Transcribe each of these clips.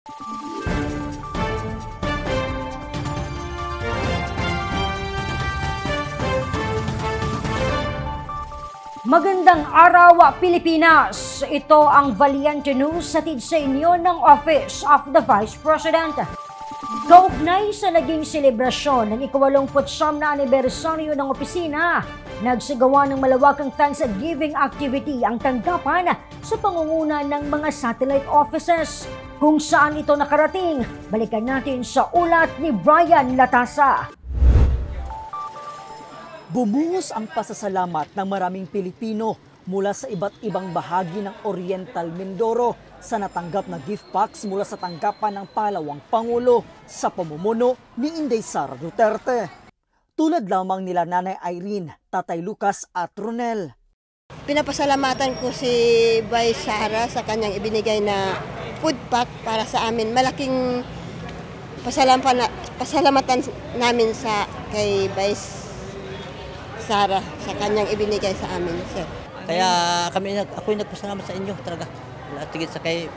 Magandang araw, Pilipinas! Ito ang Valiente News hatid sa inyo ng Office of the Vice President. Kaugnay sa naging selebrasyon ng ika-89 na anibersaryo ng opisina, nagsagawa ng malawakang Thanksgiving activity ang tanggapan sa pangunguna ng mga satellite offices. Kung saan ito nakarating, balikan natin sa ulat ni Brian Latasa. Bumuhos ang pasasalamat ng maraming Pilipino mula sa iba't ibang bahagi ng Oriental Mindoro sa natanggap na gift packs mula sa tanggapan ng pangalawang Pangulo sa pamumuno ni Inday Sara Duterte. Tulad lamang nila Nanay Irene, Tatay Lucas at Ronel. Pinapasalamatan ko si Vice Sara sa kanyang ibinigay na food pack para sa amin. Malaking pasalamatan namin kay Vice Sara sa kanyang ibinigay sa amin, sir. Kaya ako'y nagpasalamat sa inyo talaga. Tigit sa kay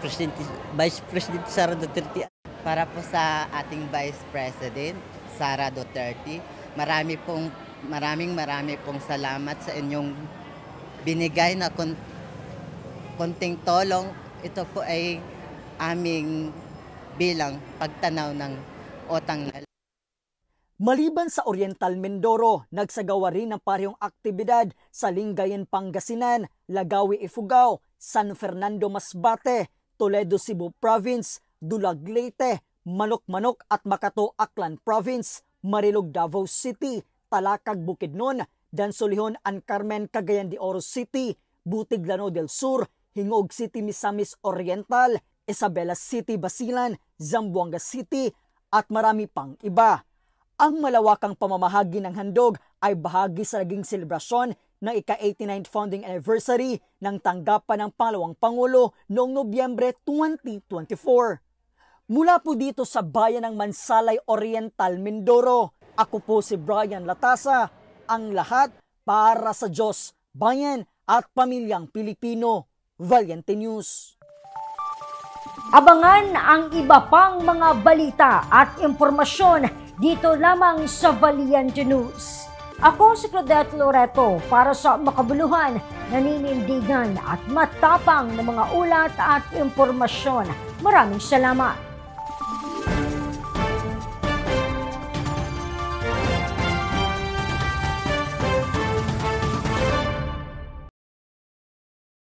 Vice President Sara Duterte. Para po sa ating Vice President Sara Duterte, marami pong salamat sa inyong binigay na konting tulong. Ito po ay aming bilang pagtanaw ng utang na. Maliban sa Oriental Mindoro, nagsagawa rin ng parehong aktibidad sa Lingayen, Pangasinan, Lagawi, Ifugao, San Fernando, Masbate, Toledo, Cebu Province, Dulag, Leyte, Manok-Manok at Makato, Aklan Province, Marilog, Davao City, Talakag, Bukidnon, Dansolihon, Carmen, Cagayan de Oro City, Butig, Lanao del Sur, Hingog City, Misamis Oriental, Isabela City, Basilan, Zamboanga City at marami pang iba. Ang malawakang pamamahagi ng handog ay bahagi sa naging selebrasyon ng ika-89th founding anniversary ng tanggapan ng pangalawang Pangulo noong Nobyembre 2024. Mula po dito sa bayan ng Mansalay, Oriental, Mindoro, ako po si Brian Latasa, ang lahat para sa Diyos, bayan at pamilyang Pilipino. Valiente News. Abangan ang iba pang mga balita at impormasyon dito lamang sa Valiente News. Ako si Claudette Loreto para sa makabuluhan, naninindigan at matapang na mga ulat at impormasyon. Maraming salamat.